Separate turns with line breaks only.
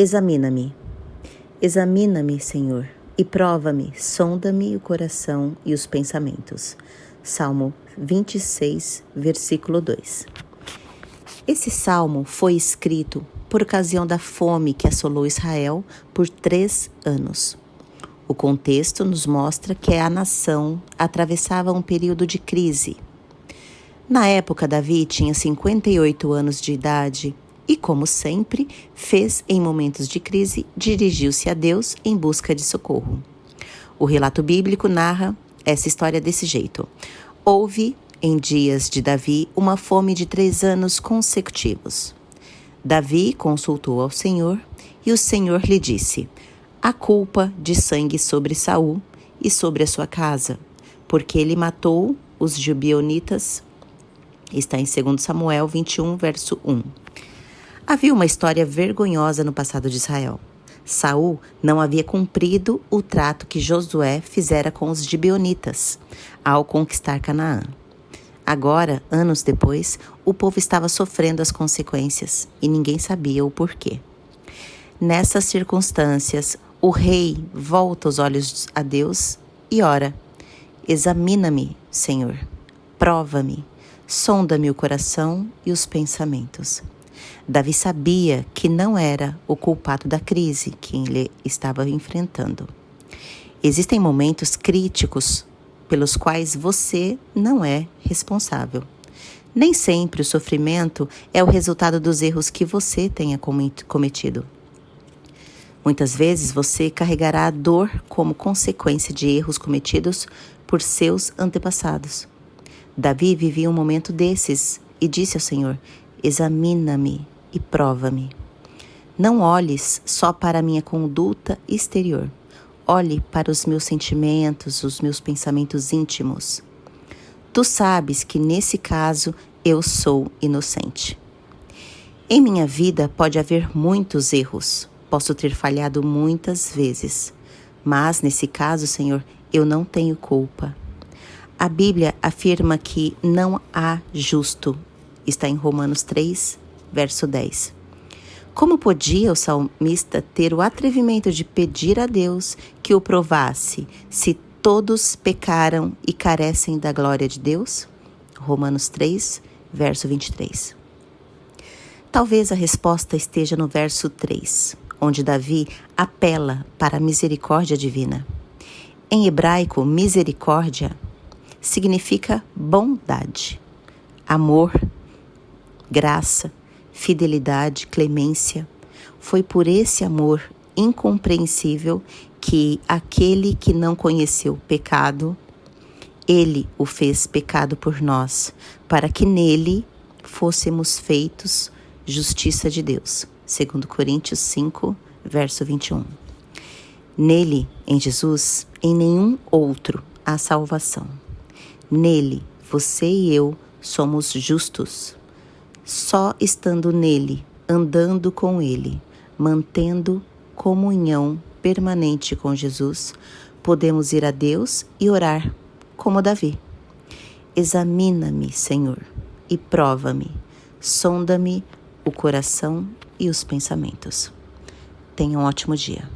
Examina-me. Examina-me, Senhor, e prova-me, sonda-me o coração e os pensamentos. Salmo 26, versículo 2. Esse salmo foi escrito por ocasião da fome que assolou Israel por 3 anos. O contexto nos mostra que a nação atravessava um período de crise. Na época, Davi tinha 58 anos de idade e, como sempre, fez em momentos de crise, dirigiu-se a Deus em busca de socorro. O relato bíblico narra essa história desse jeito. Houve, em dias de Davi, uma fome de 3 anos consecutivos. Davi consultou ao Senhor e o Senhor lhe disse: há culpa de sangue sobre Saul e sobre a sua casa, porque ele matou os gibeonitas. Está em 2 Samuel 21, verso 1. Havia uma história vergonhosa no passado de Israel. Saul não havia cumprido o trato que Josué fizera com os gibeonitas ao conquistar Canaã. Agora, anos depois, o povo estava sofrendo as consequências e ninguém sabia o porquê. Nessas circunstâncias, o rei volta os olhos a Deus e ora: examina-me, Senhor, prova-me, sonda-me o coração e os pensamentos. Davi sabia que não era o culpado da crise que ele estava enfrentando. Existem momentos críticos pelos quais você não é responsável. Nem sempre o sofrimento é o resultado dos erros que você tenha cometido. Muitas vezes você carregará a dor como consequência de erros cometidos por seus antepassados. Davi vivia um momento desses e disse ao Senhor: examina-me e prova-me. Não olhes só para a minha conduta exterior. Olhe para os meus sentimentos, os meus pensamentos íntimos. Tu sabes que nesse caso eu sou inocente. Em minha vida pode haver muitos erros. Posso ter falhado muitas vezes. Mas nesse caso, Senhor, eu não tenho culpa. A Bíblia afirma que não há justo. Está em Romanos 3, verso 10. Como podia o salmista ter o atrevimento de pedir a Deus que o provasse se todos pecaram e carecem da glória de Deus? Romanos 3, verso 23. Talvez a resposta esteja no verso 3, onde Davi apela para a misericórdia divina. Em hebraico, misericórdia significa bondade, amor, graça, fidelidade, clemência. Foi por esse amor incompreensível que aquele que não conheceu pecado, ele o fez pecado por nós, para que nele fôssemos feitos justiça de Deus. 2 Coríntios 5, verso 21. Nele, em Jesus, em nenhum outro há salvação. Nele, você e eu somos justos. Só estando nele, andando com ele, mantendo comunhão permanente com Jesus, podemos ir a Deus e orar como Davi. Examina-me, Senhor, e prova-me, sonda-me o coração e os pensamentos. Tenha um ótimo dia.